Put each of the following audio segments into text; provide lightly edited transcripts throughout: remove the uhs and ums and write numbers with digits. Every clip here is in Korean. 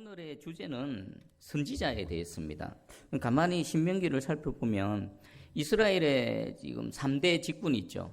오늘의 주제는 선지자에 대해서입니다. 가만히 신명기를 살펴보면 이스라엘의 지금 3대 직분이 있죠.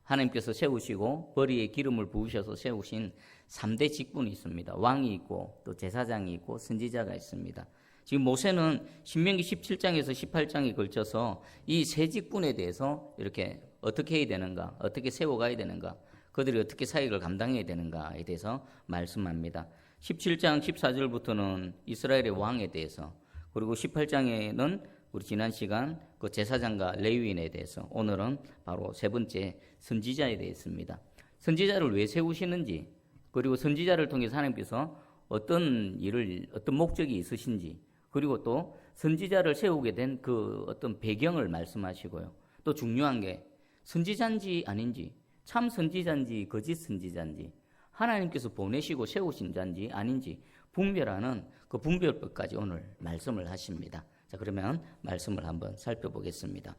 하나님께서 세우시고 머리에 기름을 부으셔서 세우신 3대 직분이 있습니다. 왕이 있고 또 제사장이 있고 선지자가 있습니다. 지금 모세는 신명기 17장에서 18장에 걸쳐서 이 세 직분에 대해서 이렇게 어떻게 해야 되는가, 어떻게 세워가야 되는가, 그들이 어떻게 사역을 감당해야 되는가에 대해서 말씀합니다. 17장 14절부터는 이스라엘의 왕에 대해서, 그리고 18장에는 우리 지난 시간 그 제사장과 레위인에 대해서, 오늘은 바로 세 번째 선지자에 대해서입니다. 선지자를 왜 세우시는지, 그리고 선지자를 통해서 하나님께서 어떤 일을, 어떤 목적이 있으신지, 그리고 또 선지자를 세우게 된 그 어떤 배경을 말씀하시고요. 또 중요한 게 선지자인지 아닌지, 참 선지자인지 거짓 선지자인지, 하나님께서 보내시고 세우신 자인지 아닌지 분별하는 그 분별법까지 오늘 말씀을 하십니다. 자, 그러면 말씀을 한번 살펴보겠습니다.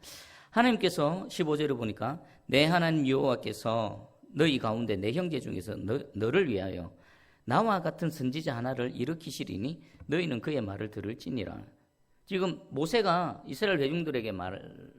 하나님께서 15절에 보니까 내 하나님 여호와께서 너희 가운데 내 형제 중에서 너를 위하여 나와 같은 선지자 하나를 일으키시리니 너희는 그의 말을 들을지니라. 지금 모세가 이스라엘 대중들에게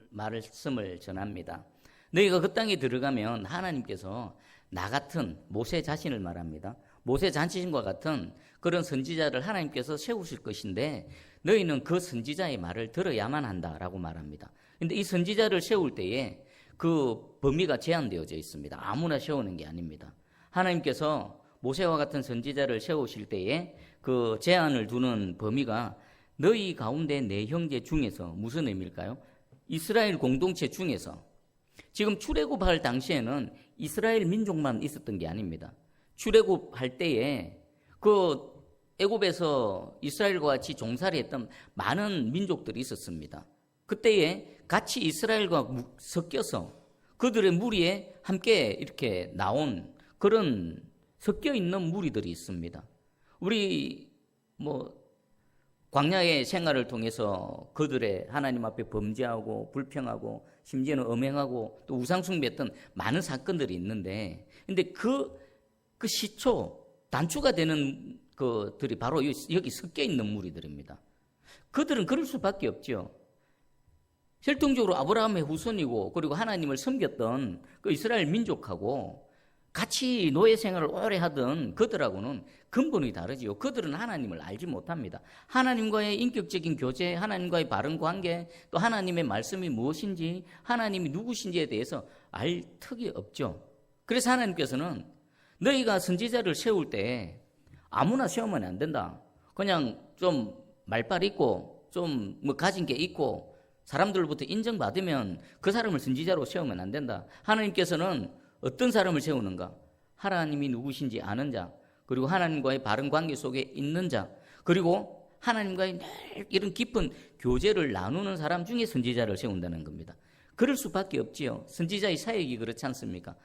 말씀을 전합니다. 너희가 그 땅에 들어가면 하나님께서 나 같은, 모세 자신을 말합니다. 모세 자신과 같은 그런 선지자를 하나님께서 세우실 것인데 너희는 그 선지자의 말을 들어야만 한다라고 말합니다. 그런데 이 선지자를 세울 때에 그 범위가 제한되어져 있습니다. 아무나 세우는 게 아닙니다. 하나님께서 모세와 같은 선지자를 세우실 때에 그 제한을 두는 범위가 너희 가운데 내 형제 중에서, 무슨 의미일까요? 이스라엘 공동체 중에서. 지금 출애굽할 당시에는 이스라엘 민족만 있었던 게 아닙니다. 출애굽할 때에 그 애굽에서 이스라엘과 같이 종살이 했던 많은 민족들이 있었습니다. 그때에 같이 이스라엘과 섞여서 그들의 무리에 함께 이렇게 나온 그런 섞여 있는 무리들이 있습니다. 우리 광야의 생활을 통해서 그들의 하나님 앞에 범죄하고 불평하고 심지어는 음행하고 또 우상숭배했던 많은 사건들이 있는데, 근데 그 시초 단추가 되는 그들이 바로 여기 섞여 있는 무리들입니다. 그들은 그럴 수밖에 없죠. 혈통적으로 아브라함의 후손이고 그리고 하나님을 섬겼던 그 이스라엘 민족하고 같이 노예 생활을 오래 하던 그들하고는 근본이 다르지요. 그들은 하나님을 알지 못합니다. 하나님과의 인격적인 교제, 하나님과의 바른 관계, 또 하나님의 말씀이 무엇인지, 하나님이 누구신지에 대해서 알 턱이 없죠. 그래서 하나님께서는 너희가 선지자를 세울 때 아무나 세우면 안 된다. 그냥 좀 말빨 있고 좀 가진 게 있고 사람들로부터 인정받으면 그 사람을 선지자로 세우면 안 된다. 하나님께서는 어떤 사람을 세우는가? 하나님이 누구신지 아는 자, 그리고 하나님과의 바른 관계 속에 있는 자, 그리고 하나님과의 늘 이런 깊은 교제를 나누는 사람 중에 선지자를 세운다는 겁니다. 그럴 수밖에 없지요. 선지자의 사역이 그렇지 않습니까?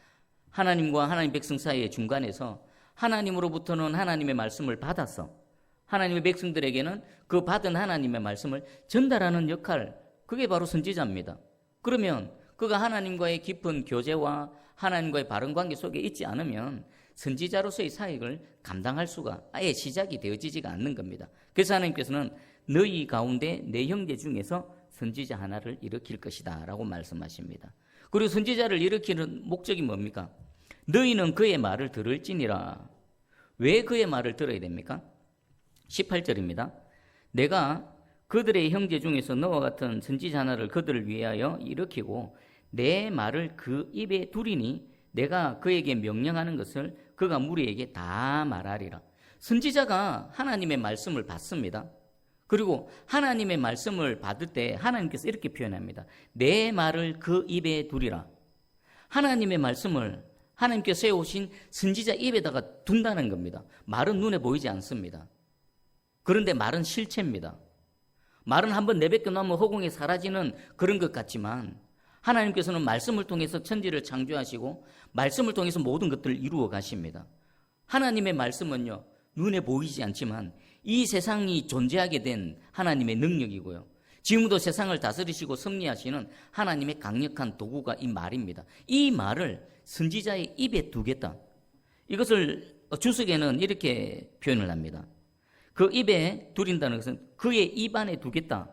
하나님과 하나님 백성 사이의 중간에서 하나님으로부터는 하나님의 말씀을 받아서 하나님의 백성들에게는 그 받은 하나님의 말씀을 전달하는 역할, 그게 바로 선지자입니다. 그러면 그가 하나님과의 깊은 교제와 하나님과의 바른 관계 속에 있지 않으면 선지자로서의 사역을 감당할 수가 아예 시작이 되어지지가 않는 겁니다. 그래서 하나님께서는 너희 가운데 내 형제 중에서 선지자 하나를 일으킬 것이다 라고 말씀하십니다. 그리고 선지자를 일으키는 목적이 뭡니까? 너희는 그의 말을 들을지니라. 왜 그의 말을 들어야 됩니까? 18절입니다. 내가 그들의 형제 중에서 너와 같은 선지자 하나를 그들을 위하여 일으키고 내 말을 그 입에 두리니 내가 그에게 명령하는 것을 그가 무리에게 다 말하리라. 선지자가 하나님의 말씀을 받습니다. 그리고 하나님의 말씀을 받을 때 하나님께서 이렇게 표현합니다. 내 말을 그 입에 두리라. 하나님의 말씀을 하나님께서 세우신 선지자 입에다가 둔다는 겁니다. 말은 눈에 보이지 않습니다. 그런데 말은 실체입니다. 말은 한번 내뱉고 나면 허공에 사라지는 그런 것 같지만 하나님께서는 말씀을 통해서 천지를 창조하시고 말씀을 통해서 모든 것들을 이루어 가십니다. 하나님의 말씀은요, 눈에 보이지 않지만 이 세상이 존재하게 된 하나님의 능력이고요, 지금도 세상을 다스리시고 섭리하시는 하나님의 강력한 도구가 이 말입니다. 이 말을 선지자의 입에 두겠다. 이것을 주석에는 이렇게 표현을 합니다. 그 입에 두린다는 것은 그의 입 안에 두겠다.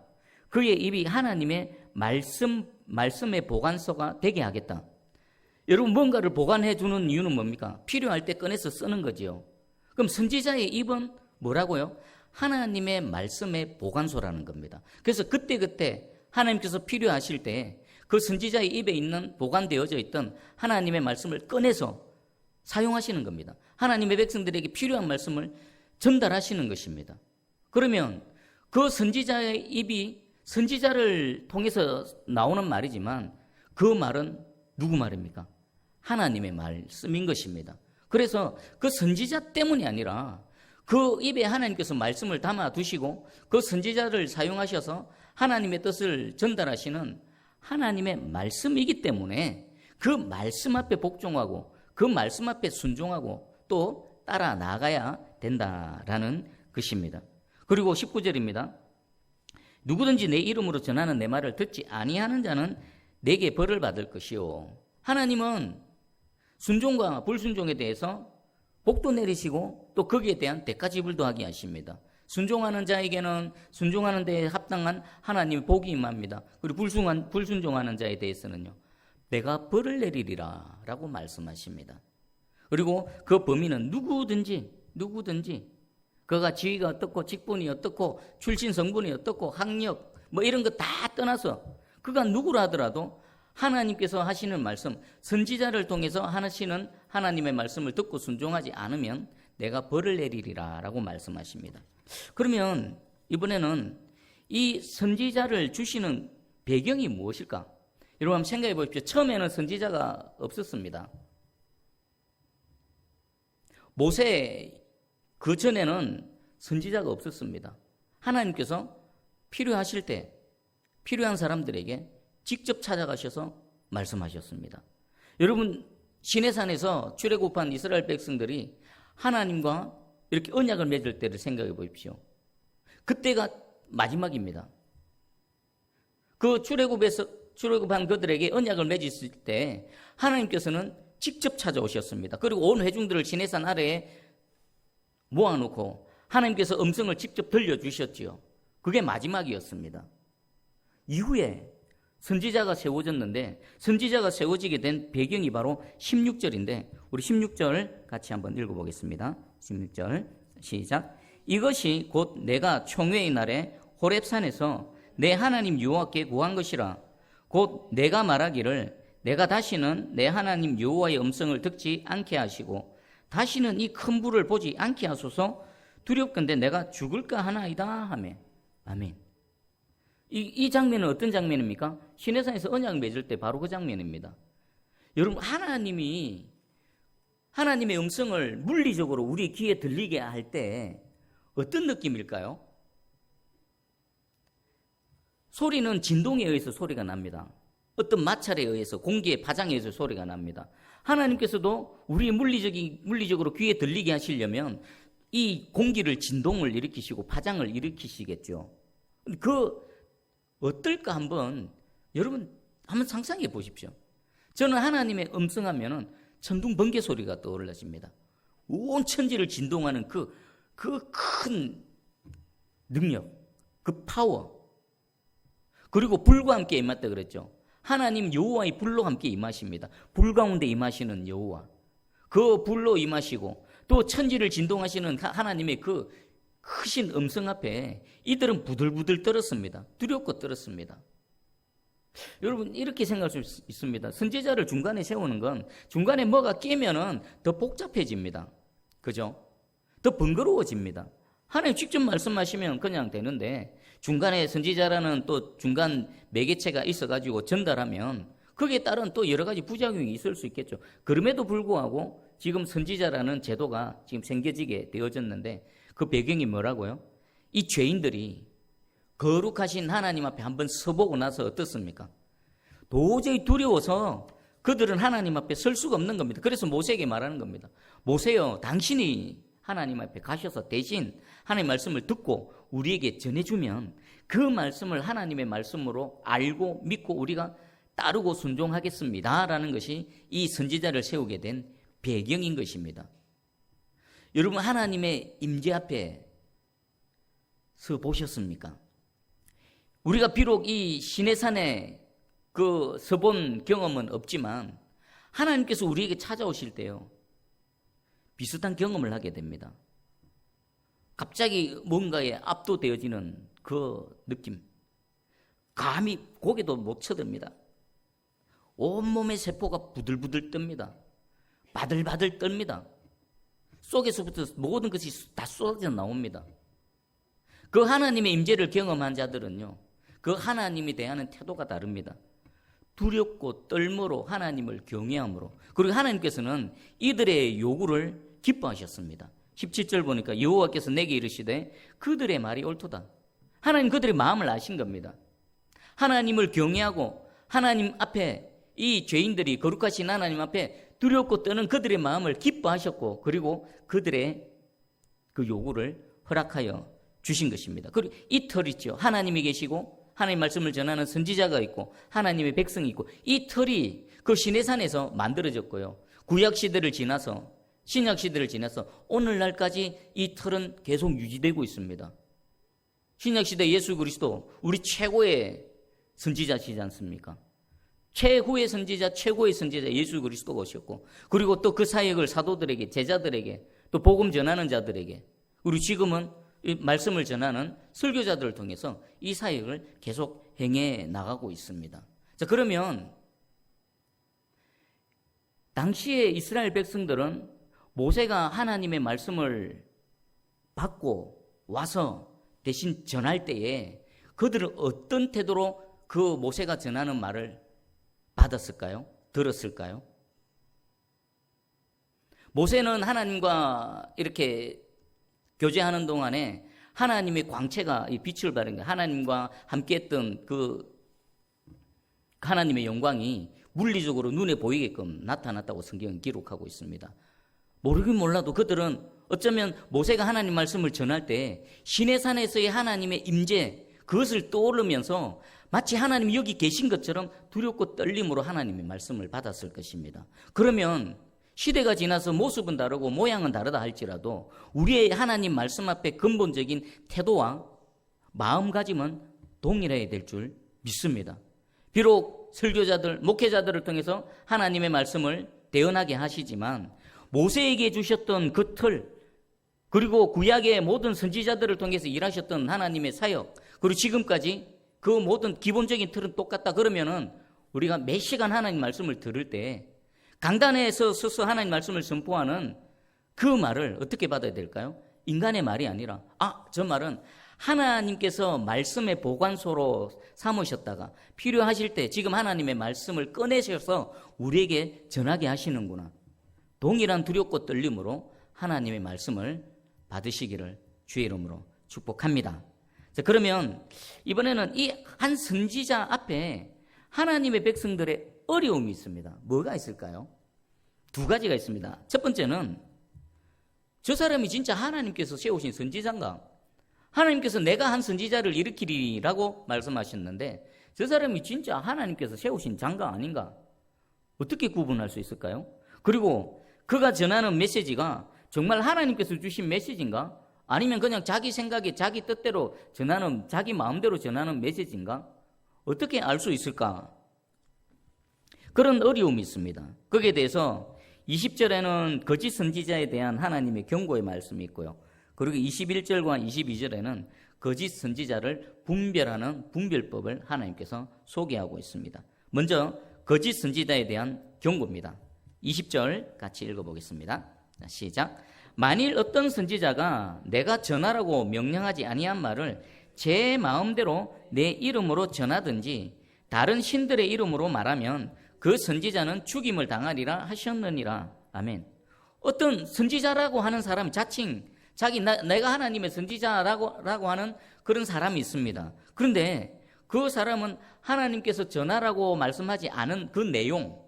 그의 입이 하나님의 말씀의 보관소가 되게 하겠다. 여러분, 뭔가를 보관해 주는 이유는 뭡니까? 필요할 때 꺼내서 쓰는 거지요. 그럼 선지자의 입은 뭐라고요? 하나님의 말씀의 보관소라는 겁니다. 그래서 그때그때 하나님께서 필요하실 때 그 선지자의 입에 있는 보관되어져 있던 하나님의 말씀을 꺼내서 사용하시는 겁니다. 하나님의 백성들에게 필요한 말씀을 전달하시는 것입니다. 그러면 그 선지자의 입이 선지자를 통해서 나오는 말이지만 그 말은 누구 말입니까? 하나님의 말씀인 것입니다. 그래서 그 선지자 때문이 아니라 그 입에 하나님께서 말씀을 담아 두시고 그 선지자를 사용하셔서 하나님의 뜻을 전달하시는 하나님의 말씀이기 때문에 그 말씀 앞에 복종하고 그 말씀 앞에 순종하고 또 따라 나가야 된다라는 것입니다. 그리고 19절입니다. 누구든지 내 이름으로 전하는 내 말을 듣지 아니하는 자는 내게 벌을 받을 것이요. 하나님은 순종과 불순종에 대해서 복도 내리시고 또 거기에 대한 대가 지불도 하게 하십니다. 순종하는 자에게는 순종하는 데에 합당한 하나님의 복이 임합니다. 그리고 불순종하는 자에 대해서는요, 내가 벌을 내리리라 라고 말씀하십니다. 그리고 그 범위는 누구든지 그가 지위가 어떻고 직분이 어떻고 출신 성분이 어떻고 학력 뭐 이런 거 다 떠나서 그가 누구라 하더라도 하나님께서 하시는 말씀, 선지자를 통해서 하시는 하나님의 말씀을 듣고 순종하지 않으면 내가 벌을 내리리라 라고 말씀하십니다. 그러면 이번에는 이 선지자를 주시는 배경이 무엇일까? 여러분 한번 생각해 보십시오. 처음에는 선지자가 없었습니다. 모세 그 전에는 선지자가 없었습니다. 하나님께서 필요하실 때 필요한 사람들에게 직접 찾아가셔서 말씀하셨습니다. 여러분, 시내산에서 출애굽한 이스라엘 백성들이 하나님과 이렇게 언약을 맺을 때를 생각해 보십시오. 그때가 마지막입니다. 그 출애굽한 그들에게 언약을 맺으실 때 하나님께서는 직접 찾아오셨습니다. 그리고 온 회중들을 시내산 아래에 모아놓고 하나님께서 음성을 직접 들려주셨지요. 그게 마지막이었습니다. 이후에 선지자가 세워졌는데 선지자가 세워지게 된 배경이 바로 16절인데 우리 16절 같이 한번 읽어보겠습니다. 16절 시작. 이것이 곧 내가 총회의 날에 호렙산에서 내 하나님 여호와께 구한 것이라. 곧 내가 말하기를 내가 다시는 내 하나님 여호와의 음성을 듣지 않게 하시고 다시는 이 큰 불을 보지 않게 하소서. 두렵건대 내가 죽을까 하나이다 하며. 아멘. 이 장면은 어떤 장면입니까? 시내산에서 언약 맺을 때 바로 그 장면입니다. 여러분, 하나님의 음성을 물리적으로 우리 귀에 들리게 할 때 어떤 느낌일까요? 소리는 진동에 의해서 소리가 납니다. 어떤 마찰에 의해서, 공기의 파장에 의해서 소리가 납니다. 하나님께서도 우리 물리적으로 귀에 들리게 하시려면 이 공기를 진동을 일으키시고 파장을 일으키시겠죠. 어떨까 여러분 한번 상상해 보십시오. 저는 하나님의 음성하면은 천둥 번개 소리가 떠올라집니다. 온 천지를 진동하는 그 큰 능력, 그 파워. 그리고 불과 함께 임했다 그랬죠. 하나님 여호와의 불로 함께 임하십니다. 불 가운데 임하시는 여호와. 그 불로 임하시고 또 천지를 진동하시는 하나님의 그 크신 음성 앞에 이들은 부들부들 떨었습니다. 두렵고 떨었습니다. 여러분, 이렇게 생각할 수 있습니다. 선지자를 중간에 세우는 건 중간에 뭐가 끼면은 더 복잡해집니다. 그죠? 더 번거로워집니다. 하나님 직접 말씀하시면 그냥 되는데 중간에 선지자라는 또 중간 매개체가 있어가지고 전달하면 거기에 따른 또 여러 가지 부작용이 있을 수 있겠죠. 그럼에도 불구하고 지금 선지자라는 제도가 지금 생겨지게 되어졌는데 그 배경이 뭐라고요? 이 죄인들이 거룩하신 하나님 앞에 한번 서보고 나서 어떻습니까? 도저히 두려워서 그들은 하나님 앞에 설 수가 없는 겁니다. 그래서 모세에게 말하는 겁니다. 모세여, 당신이 하나님 앞에 가셔서 대신 하나님의 말씀을 듣고 우리에게 전해주면 그 말씀을 하나님의 말씀으로 알고 믿고 우리가 따르고 순종하겠습니다 라는 것이 이 선지자를 세우게 된 배경인 것입니다. 여러분, 하나님의 임재 앞에 보셨습니까? 우리가 비록 이 시내산에 그 서본 경험은 없지만 하나님께서 우리에게 찾아오실 때요, 비슷한 경험을 하게 됩니다. 갑자기 뭔가에 압도되어지는 그 느낌, 감히 고개도 못 쳐듭니다. 온몸의 세포가 부들부들 뜹니다. 바들바들 떱니다. 속에서부터 모든 것이 다 쏟아져 나옵니다. 그 하나님의 임재를 경험한 자들은요, 그 하나님에 대한 태도가 다릅니다. 두렵고 떨므로 하나님을 경외함으로, 그리고 하나님께서는 이들의 요구를 기뻐하셨습니다. 17절 보니까 여호와께서 내게 이르시되 그들의 말이 옳도다. 하나님 그들의 마음을 아신 겁니다. 하나님을 경외하고 하나님 앞에, 이 죄인들이 거룩하신 하나님 앞에 두렵고 떠는 그들의 마음을 기뻐하셨고, 그리고 그들의 그 요구를 허락하여 주신 것입니다. 그리고 이 틀 있죠. 하나님이 계시고 하나님 말씀을 전하는 선지자가 있고 하나님의 백성이 있고, 이 틀이 그 시내산에서 만들어졌고요, 구약시대를 지나서 신약시대를 지나서 오늘날까지 이 틀은 계속 유지되고 있습니다. 신약시대 예수 그리스도 우리 최고의 선지자시지 않습니까? 최고의 선지자 예수 그리스도가 오셨고, 그리고 또 그 사역을 사도들에게, 제자들에게, 또 복음 전하는 자들에게, 우리 지금은 이 말씀을 전하는 설교자들을 통해서 이 사역을 계속 행해 나가고 있습니다. 자, 그러면 당시에 이스라엘 백성들은 모세가 하나님의 말씀을 받고 와서 대신 전할 때에 그들은 어떤 태도로 그 모세가 전하는 말을 받았을까요? 들었을까요? 모세는 하나님과 이렇게 교제하는 동안에 하나님의 광채가 빛을 발한 거예요. 하나님과 함께했던 그 하나님의 영광이 물리적으로 눈에 보이게끔 나타났다고 성경은 기록하고 있습니다. 모르긴 몰라도 그들은 어쩌면 모세가 하나님 말씀을 전할 때 시내산에서의 하나님의 임재, 그것을 떠오르면서 마치 하나님이 여기 계신 것처럼 두렵고 떨림으로 하나님의 말씀을 받았을 것입니다. 그러면 시대가 지나서 모습은 다르고 모양은 다르다 할지라도 우리의 하나님 말씀 앞에 근본적인 태도와 마음가짐은 동일해야 될 줄 믿습니다. 비록 설교자들, 목회자들을 통해서 하나님의 말씀을 대언하게 하시지만 모세에게 주셨던 그 틀, 그리고 구약의 모든 선지자들을 통해서 일하셨던 하나님의 사역, 그리고 지금까지 그 모든 기본적인 틀은 똑같다 그러면은 우리가 몇 시간 하나님 말씀을 들을 때 강단에서 서서 하나님 말씀을 선포하는 그 말을 어떻게 받아야 될까요? 인간의 말이 아니라, 저 말은 하나님께서 말씀의 보관소로 삼으셨다가 필요하실 때 지금 하나님의 말씀을 꺼내셔서 우리에게 전하게 하시는구나. 동일한 두렵고 떨림으로 하나님의 말씀을 받으시기를 주의 이름으로 축복합니다. 자, 그러면 이번에는 이 한 선지자 앞에 하나님의 백성들의 어려움이 있습니다. 뭐가 있을까요? 두 가지가 있습니다. 첫 번째는 저 사람이 진짜 하나님께서 세우신 선지자인가? 하나님께서 내가 한 선지자를 일으키리라고 말씀하셨는데 저 사람이 진짜 하나님께서 세우신 장가 아닌가? 어떻게 구분할 수 있을까요? 그리고 그가 전하는 메시지가 정말 하나님께서 주신 메시지인가? 아니면 그냥 자기 생각에 자기 뜻대로 전하는, 자기 마음대로 전하는 메시지인가? 어떻게 알 수 있을까? 그런 어려움이 있습니다. 거기에 대해서 20절에는 거짓 선지자에 대한 하나님의 경고의 말씀이 있고요. 그리고 21절과 22절에는 거짓 선지자를 분별하는 분별법을 하나님께서 소개하고 있습니다. 먼저 거짓 선지자에 대한 경고입니다. 20절 같이 읽어보겠습니다. 시작. 만일 어떤 선지자가 내가 전하라고 명령하지 아니한 말을 제 마음대로 내 이름으로 전하든지 다른 신들의 이름으로 말하면 그 선지자는 죽임을 당하리라 하셨느니라. 아멘. 어떤 선지자라고 하는 사람이 자칭 내가 하나님의 선지자라고 하는 그런 사람이 있습니다. 그런데 그 사람은 하나님께서 전하라고 말씀하지 않은 그 내용,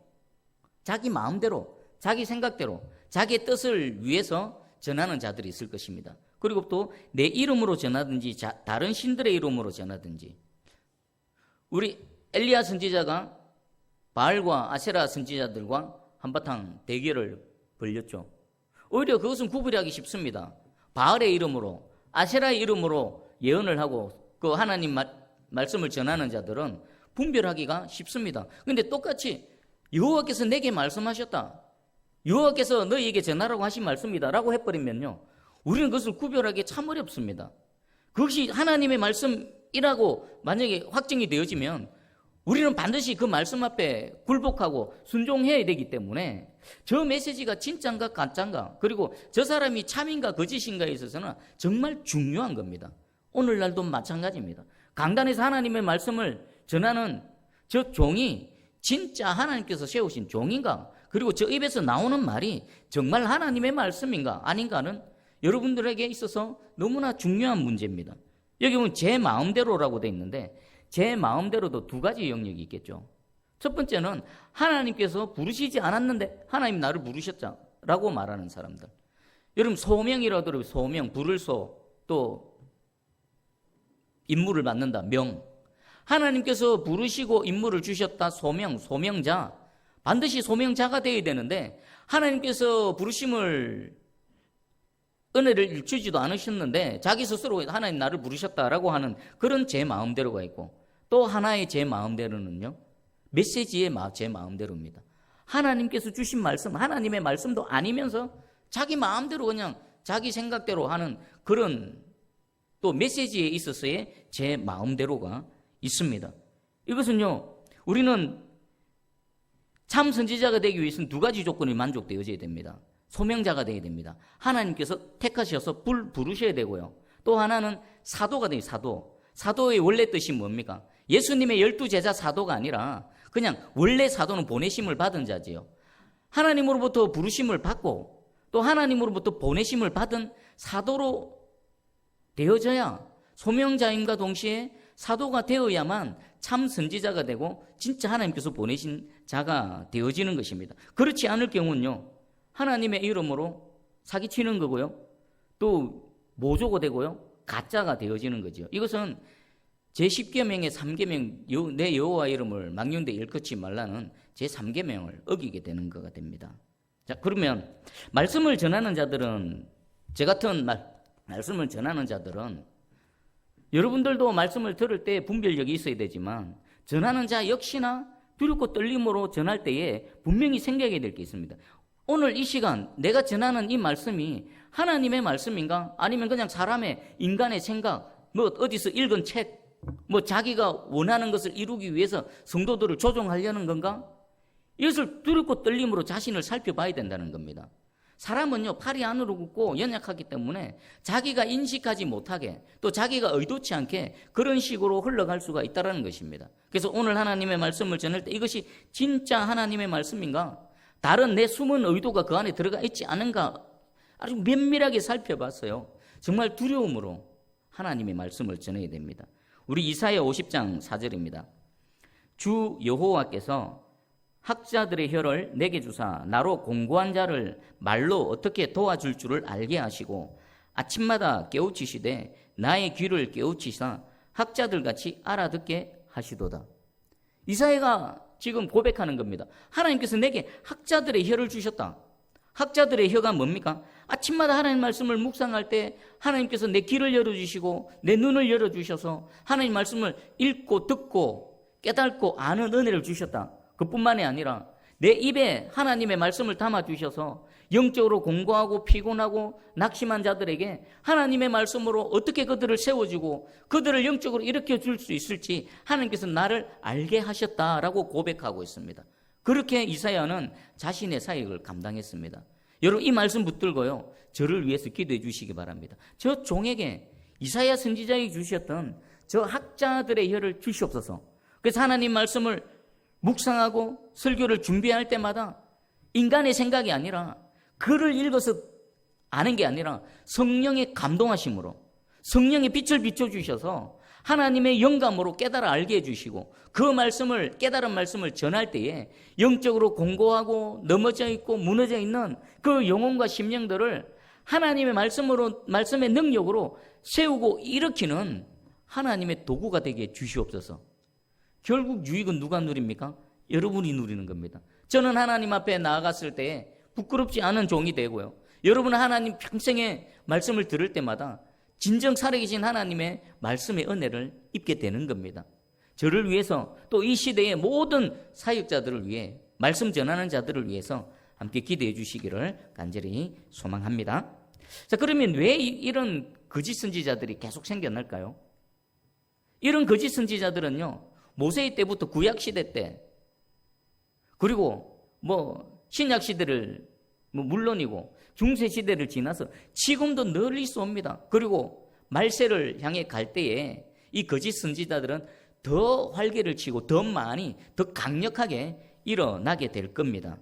자기 마음대로, 자기 생각대로, 자기의 뜻을 위해서 전하는 자들이 있을 것입니다. 그리고 또 내 이름으로 전하든지 다른 신들의 이름으로 전하든지. 우리 엘리야 선지자가 바알과 아세라 선지자들과 한바탕 대결을 벌였죠. 오히려 그것은 구분하기 쉽습니다. 바알의 이름으로, 아세라의 이름으로 예언을 하고 그 하나님 말씀을 전하는 자들은 분별하기가 쉽습니다. 그런데 똑같이 여호와께서 내게 말씀하셨다, 여호와께서 너희에게 전하라고 하신 말씀이다 라고 해버리면요, 우리는 그것을 구별하기 참 어렵습니다. 그것이 하나님의 말씀이라고 만약에 확정이 되어지면 우리는 반드시 그 말씀 앞에 굴복하고 순종해야 되기 때문에 저 메시지가 진짜인가 가짜인가, 그리고 저 사람이 참인가 거짓인가에 있어서는 정말 중요한 겁니다. 오늘날도 마찬가지입니다. 강단에서 하나님의 말씀을 전하는 저 종이 진짜 하나님께서 세우신 종인가, 그리고 저 입에서 나오는 말이 정말 하나님의 말씀인가 아닌가는 여러분들에게 있어서 너무나 중요한 문제입니다. 여기 보면 제 마음대로라고 되어 있는데 제 마음대로도 두 가지 영역이 있겠죠. 첫 번째는 하나님께서 부르시지 않았는데 하나님 나를 부르셨다라고 말하는 사람들. 여러분 소명이라고 들으면 소명, 부를 소, 또 임무를 맡는다, 명. 하나님께서 부르시고 임무를 주셨다, 소명, 소명자. 반드시 소명자가 되어야 되는데 하나님께서 부르심을 은혜를 주지도 않으셨는데 자기 스스로 하나님 나를 부르셨다라고 하는 그런 제 마음대로가 있고, 또 하나의 제 마음대로는요, 메시지의 제 마음대로입니다. 하나님께서 주신 말씀, 하나님의 말씀도 아니면서 자기 마음대로 그냥 자기 생각대로 하는 그런 또 메시지에 있어서의 제 마음대로가 있습니다. 이것은요, 우리는 참 선지자가 되기 위해서는 두 가지 조건이 만족되어져야 됩니다. 소명자가 되어야 됩니다. 하나님께서 택하셔서 부르셔야 되고요. 또 하나는 사도가 돼요. 사도의 원래 뜻이 뭡니까? 예수님의 12제자 사도가 아니라 그냥 원래 사도는 보내심을 받은 자지요. 하나님으로부터 부르심을 받고 또 하나님으로부터 보내심을 받은 사도로 되어져야, 소명자임과 동시에 사도가 되어야만 참 선지자가 되고 진짜 하나님께서 보내신 자가 되어지는 것입니다. 그렇지 않을 경우는요, 하나님의 이름으로 사기치는 거고요, 또 모조가 되고요, 가짜가 되어지는 거죠. 이것은 제10계명의 3계명, 내 여호와 이름을 망령되이 일컫지 말라는 제3계명을 어기게 되는 거가 됩니다. 자, 그러면 말씀을 전하는 자들은, 제 같은 말씀을 전하는 자들은, 여러분들도 말씀을 들을 때 분별력이 있어야 되지만 전하는 자 역시나 두렵고 떨림으로 전할 때에 분명히 생각해야 될 게 있습니다. 오늘 이 시간 내가 전하는 이 말씀이 하나님의 말씀인가, 아니면 그냥 사람의, 인간의 생각, 뭐 어디서 읽은 책, 뭐 자기가 원하는 것을 이루기 위해서 성도들을 조종하려는 건가? 이것을 두렵고 떨림으로 자신을 살펴봐야 된다는 겁니다. 사람은요, 팔이 안으로 굽고 연약하기 때문에 자기가 인식하지 못하게, 또 자기가 의도치 않게 그런 식으로 흘러갈 수가 있다는 것입니다. 그래서 오늘 하나님의 말씀을 전할 때 이것이 진짜 하나님의 말씀인가, 다른 내 숨은 의도가 그 안에 들어가 있지 않은가, 아주 면밀하게 살펴봤어요. 정말 두려움으로 하나님의 말씀을 전해야 됩니다. 우리 이사야 50장 4절입니다. 주 여호와께서 학자들의 혀를 내게 주사 나로 공고한 자를 말로 어떻게 도와줄 줄을 알게 하시고 아침마다 깨우치시되 나의 귀를 깨우치사 학자들같이 알아듣게 하시도다. 이사야가 지금 고백하는 겁니다. 하나님께서 내게 학자들의 혀를 주셨다. 학자들의 혀가 뭡니까? 아침마다 하나님 말씀을 묵상할 때 하나님께서 내 귀를 열어주시고 내 눈을 열어주셔서 하나님 말씀을 읽고 듣고 깨닫고 아는 은혜를 주셨다. 그뿐만이 아니라 내 입에 하나님의 말씀을 담아주셔서 영적으로 공고하고 피곤하고 낙심한 자들에게 하나님의 말씀으로 어떻게 그들을 세워주고 그들을 영적으로 일으켜줄 수 있을지 하나님께서 나를 알게 하셨다라고 고백하고 있습니다. 그렇게 이사야는 자신의 사역을 감당했습니다. 여러분, 이 말씀 붙들고요, 저를 위해서 기도해 주시기 바랍니다. 저 종에게 이사야 선지자에게 주셨던 저 학자들의 혀를 주시옵소서. 그래서 하나님 말씀을 묵상하고 설교를 준비할 때마다 인간의 생각이 아니라, 글을 읽어서 아는 게 아니라 성령의 감동하심으로 성령의 빛을 비춰주셔서 하나님의 영감으로 깨달아 알게 해주시고 그 말씀을, 깨달은 말씀을 전할 때에 영적으로 공고하고 넘어져 있고 무너져 있는 그 영혼과 심령들을 하나님의 말씀으로, 말씀의 능력으로 세우고 일으키는 하나님의 도구가 되게 주시옵소서. 결국 유익은 누가 누립니까? 여러분이 누리는 겁니다. 저는 하나님 앞에 나아갔을 때 부끄럽지 않은 종이 되고요, 여러분은 하나님 평생의 말씀을 들을 때마다 진정 살아계신 하나님의 말씀의 은혜를 입게 되는 겁니다. 저를 위해서 또 이 시대의 모든 사역자들을 위해 말씀 전하는 자들을 위해서 함께 기도해 주시기를 간절히 소망합니다. 자, 그러면 왜 이런 거짓 선지자들이 계속 생겨날까요? 이런 거짓 선지자들은요, 모세의 때부터 구약 시대 때, 그리고 신약 시대를 물론이고 중세 시대를 지나서 지금도 널리 쏩니다. 그리고 말세를 향해 갈 때에 이 거짓 선지자들은 더 활개를 치고 더 많이, 더 강력하게 일어나게 될 겁니다.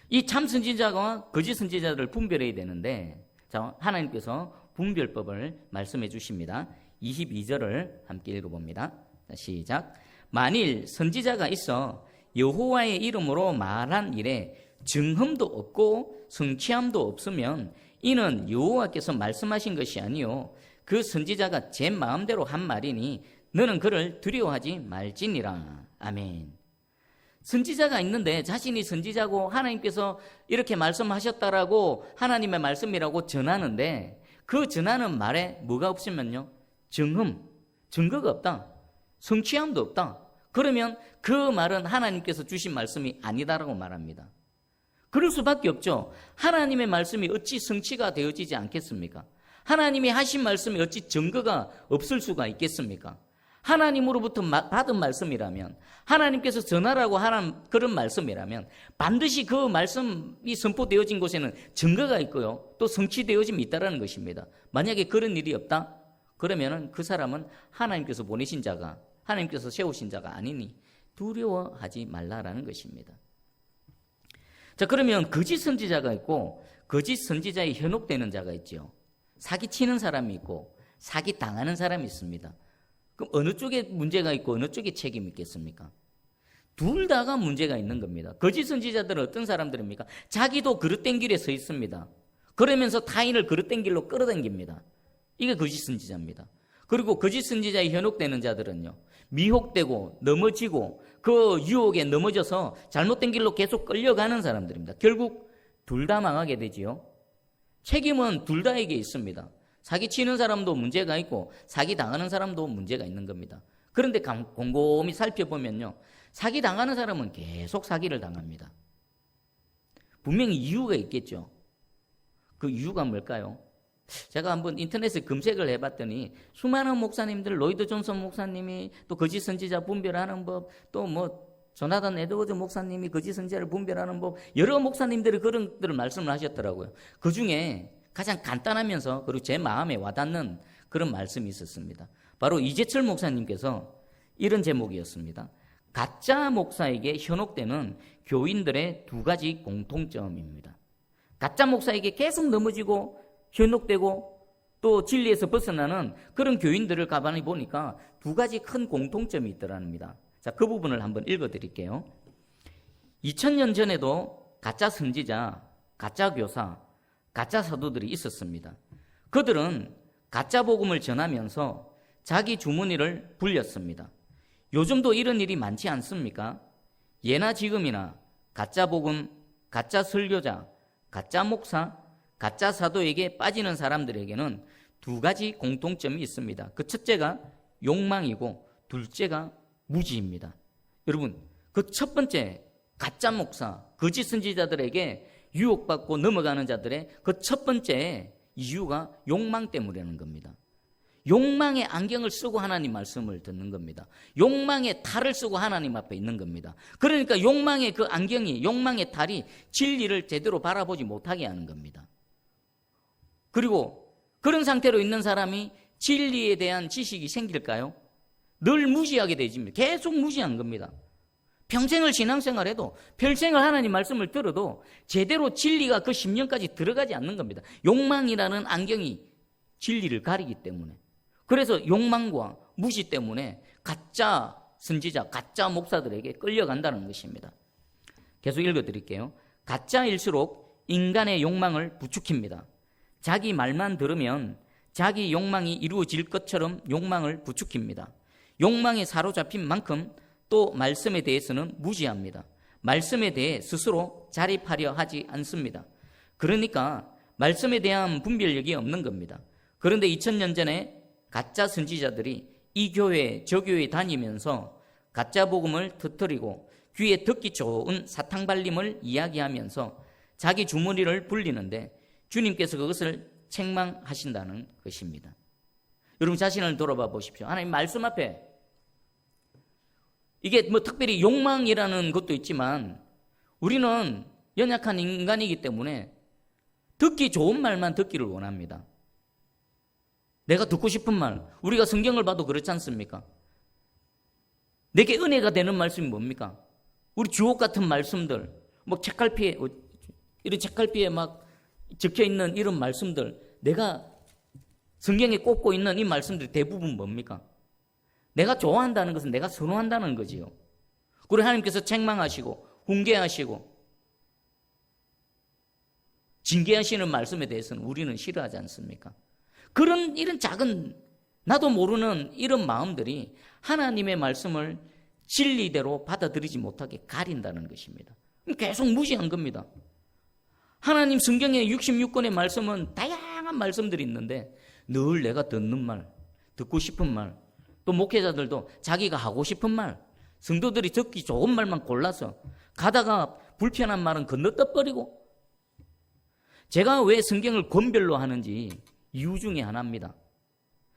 이 참 선지자와 거짓 선지자들을 분별해야 되는데, 자, 하나님께서 분별법을 말씀해 주십니다. 22절을 함께 읽어봅니다. 시작. 만일 선지자가 있어 여호와의 이름으로 말한 일에 증흠도 없고 성취함도 없으면 이는 여호와께서 말씀하신 것이 아니요 그 선지자가 제 마음대로 한 말이니 너는 그를 두려워하지 말지니라. 아멘. 선지자가 있는데 자신이 선지자고 하나님께서 이렇게 말씀하셨다라고 하나님의 말씀이라고 전하는데 그 전하는 말에 뭐가 없으면요, 증거가 없다, 성취함도 없다. 그러면 그 말은 하나님께서 주신 말씀이 아니다라고 말합니다. 그럴 수밖에 없죠. 하나님의 말씀이 어찌 성취가 되어지지 않겠습니까? 하나님이 하신 말씀이 어찌 증거가 없을 수가 있겠습니까? 하나님으로부터 받은 말씀이라면, 하나님께서 전하라고 하는 그런 말씀이라면 반드시 그 말씀이 선포되어진 곳에는 증거가 있고요, 또 성취되어짐이 있다는 것입니다. 만약에 그런 일이 없다? 그러면 그 사람은 하나님께서 보내신 자가, 하나님께서 세우신 자가 아니니 두려워하지 말라라는 것입니다. 자, 그러면 거짓 선지자가 있고 거짓 선지자에 현혹되는 자가 있죠. 사기치는 사람이 있고 사기 당하는 사람이 있습니다. 그럼 어느 쪽에 문제가 있고 어느 쪽에 책임이 있겠습니까? 둘 다가 문제가 있는 겁니다. 거짓 선지자들은 어떤 사람들입니까? 자기도 그릇된 길에 서 있습니다. 그러면서 타인을 그릇된 길로 끌어당깁니다. 이게 거짓 선지자입니다. 그리고 거짓 선지자에 현혹되는 자들은요, 미혹되고 넘어지고 그 유혹에 넘어져서 잘못된 길로 계속 끌려가는 사람들입니다. 결국 둘 다 망하게 되지요. 책임은 둘 다에게 있습니다. 사기치는 사람도 문제가 있고 사기 당하는 사람도 문제가 있는 겁니다. 그런데 곰곰이 살펴보면요, 사기 당하는 사람은 계속 사기를 당합니다. 분명히 이유가 있겠죠. 그 이유가 뭘까요? 제가 한번 인터넷에 검색을 해봤더니 수많은 목사님들, 로이드 존슨 목사님이 또 거짓 선지자 분별하는 법, 또 조나단 에드워드 목사님이 거짓 선지자를 분별하는 법, 여러 목사님들이 그런 것들을 말씀을 하셨더라고요. 그 중에 가장 간단하면서 그리고 제 마음에 와닿는 그런 말씀이 있었습니다. 바로 이재철 목사님께서 이런 제목이었습니다. 가짜 목사에게 현혹되는 교인들의 두 가지 공통점입니다. 가짜 목사에게 계속 넘어지고 현혹되고 또 진리에서 벗어나는 그런 교인들을 가만히 보니까 두 가지 큰 공통점이 있더랍니다. 자, 그 부분을 한번 읽어드릴게요. 2000년 전에도 가짜 선지자, 가짜 교사, 가짜 사도들이 있었습니다. 그들은 가짜 복음을 전하면서 자기 주머니를 불렸습니다. 요즘도 이런 일이 많지 않습니까? 예나 지금이나 가짜 복음, 가짜 설교자, 가짜 목사, 가짜 사도에게 빠지는 사람들에게는 두 가지 공통점이 있습니다. 그 첫째가 욕망이고 둘째가 무지입니다. 여러분, 그 첫 번째 가짜 목사, 거짓 선지자들에게 유혹받고 넘어가는 자들의 그 첫 번째 이유가 욕망 때문이라는 겁니다. 욕망의 안경을 쓰고 하나님 말씀을 듣는 겁니다. 욕망의 탈을 쓰고 하나님 앞에 있는 겁니다. 그러니까 욕망의 그 안경이, 욕망의 탈이 진리를 제대로 바라보지 못하게 하는 겁니다. 그리고 그런 상태로 있는 사람이 진리에 대한 지식이 생길까요? 늘 무시하게 되집니다. 계속 무시한 겁니다. 평생을 신앙생활해도, 평생을 하나님 말씀을 들어도 제대로 진리가 그 심령까지 들어가지 않는 겁니다. 욕망이라는 안경이 진리를 가리기 때문에. 그래서 욕망과 무시 때문에 가짜 선지자, 가짜 목사들에게 끌려간다는 것입니다. 계속 읽어드릴게요. 가짜일수록 인간의 욕망을 부추깁니다. 자기 말만 들으면 자기 욕망이 이루어질 것처럼 욕망을 부추깁니다. 욕망에 사로잡힌 만큼 또 말씀에 대해서는 무지합니다. 말씀에 대해 스스로 자립하려 하지 않습니다. 그러니까 말씀에 대한 분별력이 없는 겁니다. 그런데 2000년 전에 가짜 선지자들이 이 교회 저 교회 다니면서 가짜 복음을 터뜨리고 귀에 듣기 좋은 사탕발림을 이야기하면서 자기 주머니를 불리는데 주님께서 그것을 책망하신다는 것입니다. 여러분 자신을 돌아봐 보십시오. 하나님 말씀 앞에 이게 뭐 특별히 욕망이라는 것도 있지만 우리는 연약한 인간이기 때문에 듣기 좋은 말만 듣기를 원합니다. 내가 듣고 싶은 말, 우리가 성경을 봐도 그렇지 않습니까? 내게 은혜가 되는 말씀이 뭡니까? 우리 주옥 같은 말씀들, 뭐 책갈피에, 이런 책갈피에 막 적혀 있는 이런 말씀들, 내가 성경에 꼽고 있는 이 말씀들이 대부분 뭡니까? 내가 좋아한다는 것은 내가 선호한다는 거지요. 그리고 하나님께서 책망하시고 훈계하시고 징계하시는 말씀에 대해서는 우리는 싫어하지 않습니까? 그런 이런 작은 나도 모르는 이런 마음들이 하나님의 말씀을 진리대로 받아들이지 못하게 가린다는 것입니다. 계속 무시한 겁니다. 하나님 성경에 66권의 말씀은 다양한 말씀들이 있는데 늘 내가 듣는 말, 듣고 싶은 말, 또 목회자들도 자기가 하고 싶은 말, 성도들이 듣기 좋은 말만 골라서 가다가 불편한 말은 건너떠 버리고. 제가 왜 성경을 권별로 하는지 이유 중에 하나입니다.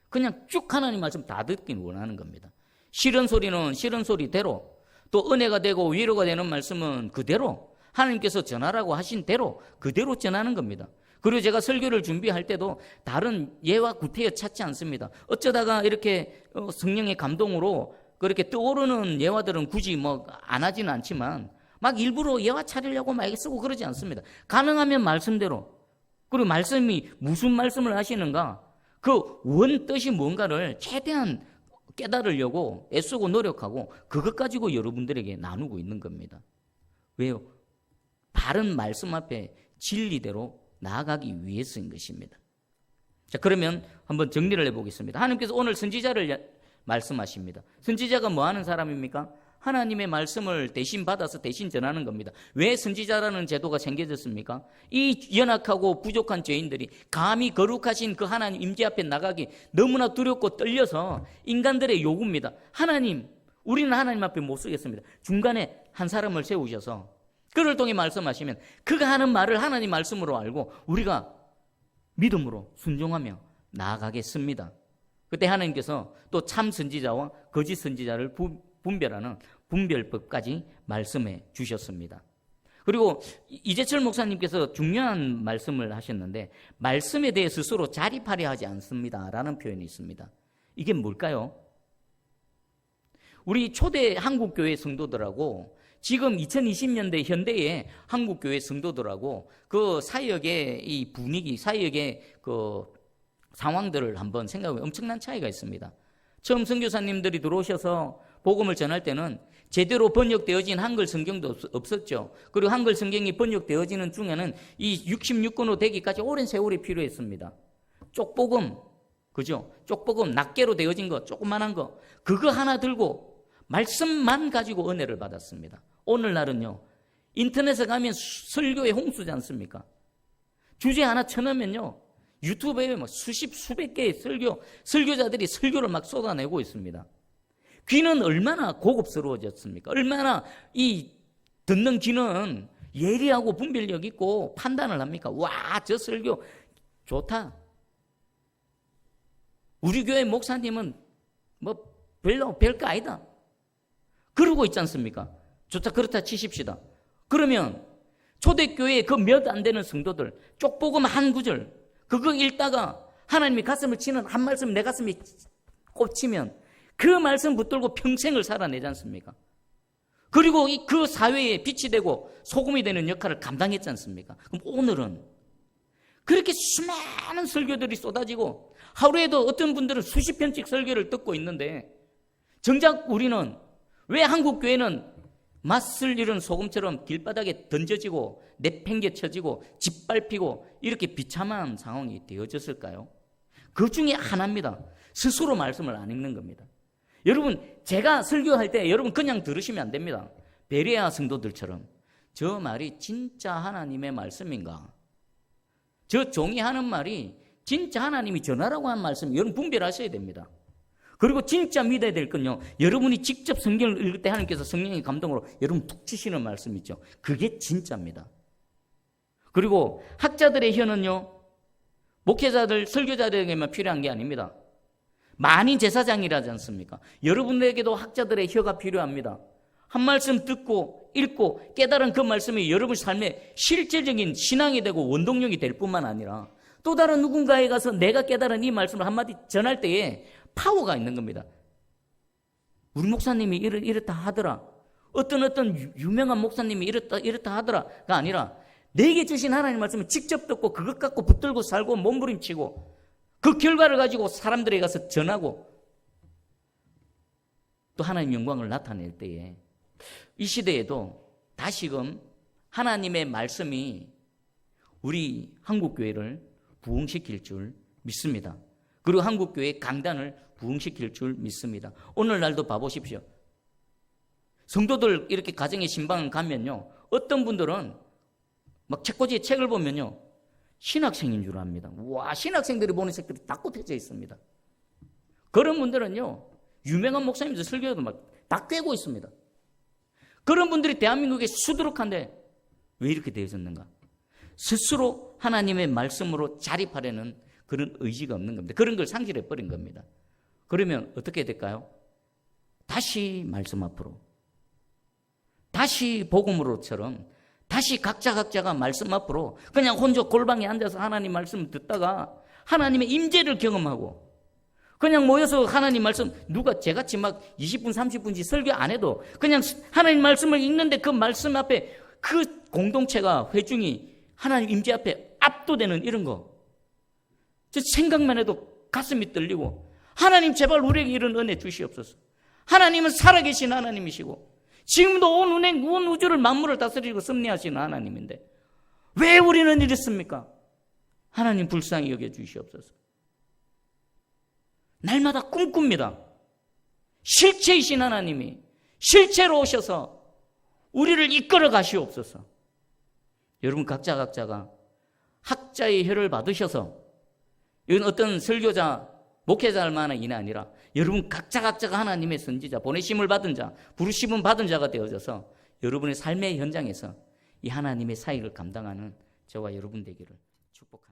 그냥 쭉 하나님 말씀 다 듣긴 원하는 겁니다. 싫은 소리는 싫은 소리대로, 또 은혜가 되고 위로가 되는 말씀은 그대로 하나님께서 전하라고 하신 대로 그대로 전하는 겁니다. 그리고 제가 설교를 준비할 때도 다른 예와 구태여 찾지 않습니다. 어쩌다가 이렇게 성령의 감동으로 그렇게 떠오르는 예화들은 굳이 뭐 안 하지는 않지만 막 일부러 예화 차리려고 막 쓰고 그러지 않습니다. 가능하면 말씀대로. 그리고 말씀이 무슨 말씀을 하시는가, 그 원 뜻이 뭔가를 최대한 깨달으려고 애쓰고 노력하고 그것 가지고 여러분들에게 나누고 있는 겁니다. 왜요? 바른 말씀 앞에 진리대로 나아가기 위해서인 것입니다. 자, 그러면 한번 정리를 해보겠습니다. 하나님께서 오늘 선지자를 말씀하십니다. 선지자가 뭐 하는 사람입니까? 하나님의 말씀을 대신 받아서 대신 전하는 겁니다. 왜 선지자라는 제도가 생겨졌습니까? 이 연약하고 부족한 죄인들이 감히 거룩하신 그 하나님 임재 앞에 나가기 너무나 두렵고 떨려서 인간들의 요구입니다. 하나님, 우리는 하나님 앞에 못 서겠습니다. 중간에 한 사람을 세우셔서 그를 통해 말씀하시면 그가 하는 말을 하나님 말씀으로 알고 우리가 믿음으로 순종하며 나아가겠습니다. 그때 하나님께서 또 참 선지자와 거짓 선지자를 분별하는 분별법까지 말씀해 주셨습니다. 그리고 이재철 목사님께서 중요한 말씀을 하셨는데 말씀에 대해 스스로 자립하려 하지 않습니다라는 표현이 있습니다. 이게 뭘까요? 우리 초대 한국교회 성도들하고 지금 2020년대 현대의 한국교회 성도들하고 그 사역의 이 분위기, 사역의 그 상황들을 한번 생각해보면 엄청난 차이가 있습니다. 처음 선교사님들이 들어오셔서 복음을 전할 때는 제대로 번역되어진 한글 성경도 없었죠. 그리고 한글 성경이 번역되어지는 중에는 이 66권으로 되기까지 오랜 세월이 필요했습니다. 쪽복음, 그죠? 쪽복음, 낱개로 되어진 거, 조그만한 거, 그거 하나 들고 말씀만 가지고 은혜를 받았습니다. 오늘날은요, 인터넷에 가면 설교의 홍수지 않습니까? 주제 하나 쳐넣으면요, 유튜브에 뭐 수백 개의 설교자들이 설교를 막 쏟아내고 있습니다. 귀는 얼마나 고급스러워졌습니까? 얼마나 이 듣는 귀는 예리하고 분별력 있고 판단을 합니까? 와, 저 설교 좋다. 우리 교회 목사님은 뭐 별거 아니다. 그러고 있지 않습니까? 좋다, 그렇다 치십시다. 그러면 초대교회 그 몇 안 되는 성도들 쪽복음 한 구절 그거 읽다가 하나님이 가슴을 치는 한 말씀 내 가슴에 꽂히면 그 말씀 붙들고 평생을 살아내지 않습니까? 그리고 그 사회에 빛이 되고 소금이 되는 역할을 감당했지 않습니까? 그럼 오늘은 그렇게 수많은 설교들이 쏟아지고 하루에도 어떤 분들은 수십 편씩 설교를 듣고 있는데 정작 우리는 왜 한국교회는 맛을 잃은 소금처럼 길바닥에 던져지고 내팽개쳐지고 짓밟히고 이렇게 비참한 상황이 되어졌을까요? 그 중에 하나입니다. 스스로 말씀을 안 읽는 겁니다. 여러분, 제가 설교할 때 여러분 그냥 들으시면 안 됩니다. 베레아 성도들처럼 저 말이 진짜 하나님의 말씀인가? 저 종이 하는 말이 진짜 하나님이 전하라고 한 말씀 여러분 분별하셔야 됩니다. 그리고 진짜 믿어야 될 건요, 여러분이 직접 성경을 읽을 때 하나님께서 성령의 감동으로 여러분 툭 치시는 말씀 있죠. 그게 진짜입니다. 그리고 학자들의 혀는요, 목회자들, 설교자들에게만 필요한 게 아닙니다. 만인 제사장이라지 않습니까? 여러분에게도 학자들의 혀가 필요합니다. 한 말씀 듣고 읽고 깨달은 그 말씀이 여러분 삶의 실질적인 신앙이 되고 원동력이 될 뿐만 아니라 또 다른 누군가에 가서 내가 깨달은 이 말씀을 한마디 전할 때에 파워가 있는 겁니다. 우리 목사님이 이렇다 하더라. 어떤 유명한 목사님이 이렇다 하더라가 아니라 내게 주신 하나님 말씀을 직접 듣고 그것 갖고 붙들고 살고 몸부림치고 그 결과를 가지고 사람들에게 가서 전하고 또 하나님 영광을 나타낼 때에 이 시대에도 다시금 하나님의 말씀이 우리 한국교회를 부흥시킬 줄 믿습니다. 그리고 한국교회 강단을 부흥시킬 줄 믿습니다. 오늘날도 봐보십시오. 성도들 이렇게 가정의 신방 가면요, 어떤 분들은 막 책꽂이에 책을 보면요, 신학생인 줄 압니다. 와, 신학생들이 보는 책들이 다 꽂혀져 있습니다. 그런 분들은요, 유명한 목사님들 설교도 막 다 꿰고 있습니다. 그런 분들이 대한민국에 수두룩한데 왜 이렇게 되어졌는가? 스스로 하나님의 말씀으로 자립하려는 그런 의지가 없는 겁니다. 그런 걸 상실해 버린 겁니다. 그러면 어떻게 될까요? 다시 말씀 앞으로, 다시 복음으로처럼 다시 각자가 말씀 앞으로 그냥 혼자 골방에 앉아서 하나님 말씀 듣다가 하나님의 임재를 경험하고 그냥 모여서 하나님 말씀, 누가 제같이 막 20분 30분씩 설교 안 해도 그냥 하나님 말씀을 읽는데 그 말씀 앞에 그 공동체가, 회중이 하나님 임재 앞에 압도되는 이런 거, 저 생각만 해도 가슴이 떨리고, 하나님 제발 우리에게 이런 은혜 주시옵소서. 하나님은 살아계신 하나님이시고 지금도 온 우주를 만물을 다스리고 섭리하시는 하나님인데 왜 우리는 이랬습니까? 하나님 불쌍히 여겨 주시옵소서. 날마다 꿈꿉니다. 실체이신 하나님이 실체로 오셔서 우리를 이끌어 가시옵소서. 여러분 각자가 학자의 혀를 받으셔서, 이건 어떤 설교자, 목회자만의 일이 아니라 여러분 각자가 하나님의 선지자, 보내심을 받은 자, 부르심을 받은 자가 되어져서 여러분의 삶의 현장에서 이 하나님의 사역을 감당하는 저와 여러분 되기를 축복합니다.